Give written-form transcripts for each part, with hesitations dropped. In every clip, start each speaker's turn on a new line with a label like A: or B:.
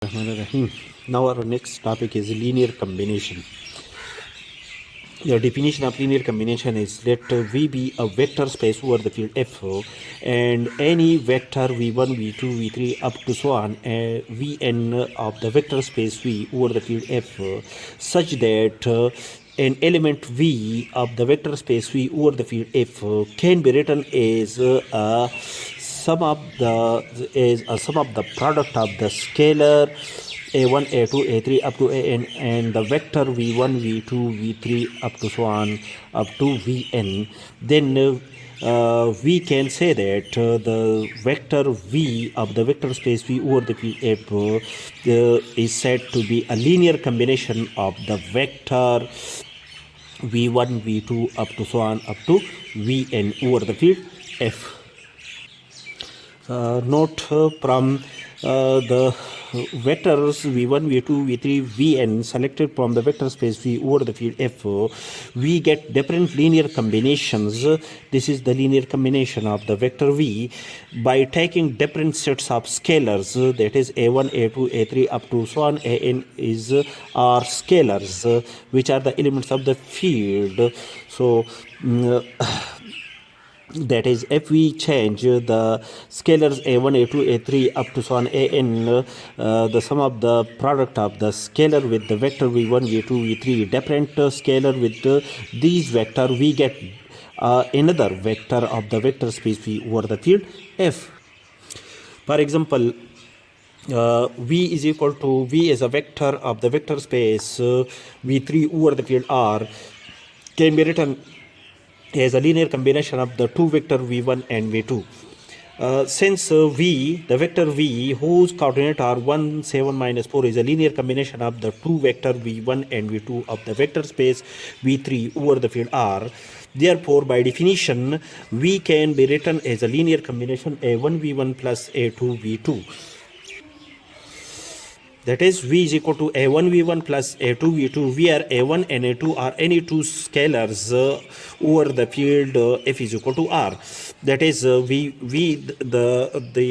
A: Rahim. Now our next topic is linear combination. The definition of linear combination is let V be a vector space over the field F and any vector V1, V2, V3 up to so on Vn of the vector space V over the field F such that an element V of the vector space V over the field F can be written as a sum of the product of the scalar a1, a2, a3 up to an and the vector v1, v2, v3 up to so on up to vn. Then we can say that the vector v of the vector space v over the f is said to be a linear combination of the vector v1, v2 up to so on up to vn over the field f. Note from the vectors v1, v2, v3, vn selected from the vector space v over the field f, we get different linear combinations. This is the linear combination of the vector v by taking different sets of scalars, that is a1, a2, a3 up to so on an is are scalars which are the elements of the field. So that is, if we change the scalars a1, a2, a3 up to so on an, the sum of the product of the scalar with the vector v1, v2, v3 different scalar with these vector, we get another vector of the vector space v over the field f. For example, v is equal to v is a vector of the vector space v3 over the field r can be written as a linear combination of the two vector v1 and v2. Since v, the vector v whose coordinate are 1, 7, minus 4 is a linear combination of the two vector v1 and v2 of the vector space v3 over the field r, therefore by definition v can be written as a linear combination a1 v1 plus a2 v2. That is, v is equal to a1 v1 plus a2 v2, where a1 and a2 are any two scalars over the field f is equal to r. That is, the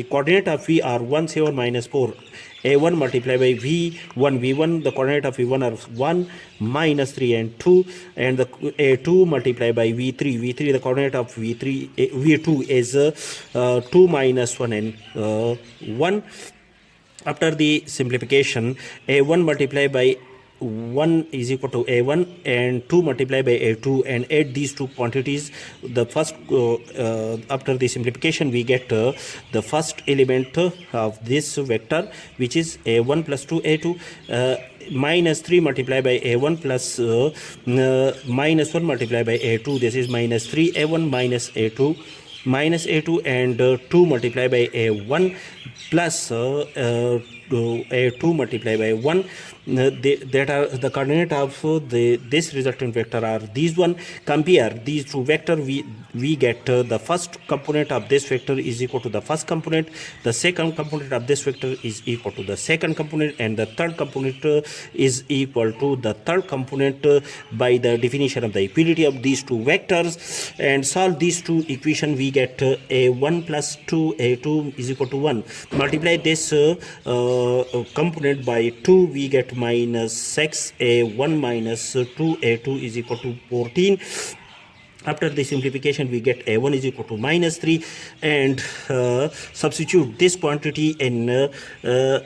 A: coordinate of v are 1, 7, minus 4. a1 multiplied by v1, the coordinate of v1 are 1, minus 3 and 2, and the a2 multiplied by v3, the coordinate of v2 is 2, minus 1 and 1. After the simplification, a1 multiplied by 1 is equal to a1 and 2 multiplied by a2, and add these two quantities. The first after the simplification we get the first element of this vector, which is a1 plus 2 a2 minus 3 multiplied by a1 plus minus 1 multiplied by a2. This is minus 3 a1 minus a2 and 2 multiplied by a1 plus a2 multiplied by 1. That are the coordinate of this resultant vector are these one. Compare these two vector, we get the first component of this vector is equal to the first component, the second component of this vector is equal to the second component, and the third component is equal to the third component by the definition of the equality of these two vectors. And solve these two equations, we get a1 plus 2 a2 is equal to 1. Multiply this component by 2, we get minus 6 a1 minus 2 a2 is equal to 14. After the simplification, we get a1 is equal to minus 3, and substitute this quantity in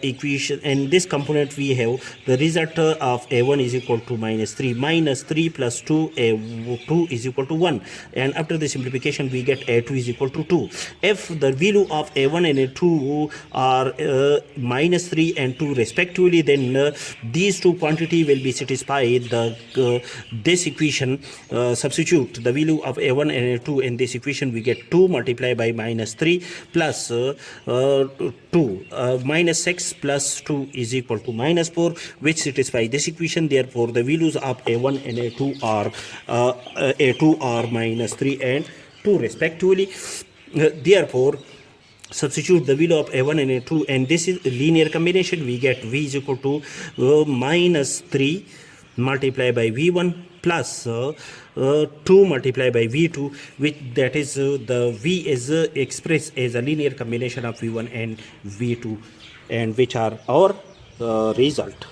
A: equation, and this component we have the result of a1 is equal to minus 3. Minus 3 plus 2 a2 is equal to 1, and after the simplification we get a2 is equal to 2. If the value of a1 and a2 are minus 3 and 2 respectively, then these two quantity will be satisfied this equation. Substitute the value of a1 and a2 in this equation, we get 2 multiplied by minus 3 plus 2 minus 6 plus 2 is equal to minus 4, which satisfy this equation. Therefore the values of a1 and a2 are minus 3 and 2 respectively. Therefore substitute the value of a1 and a2, and this is linear combination. We get v is equal to minus 3 multiplied by v1 plus 2 multiplied by v2, which that is the v is expressed as a linear combination of v1 and v2, and which are our result.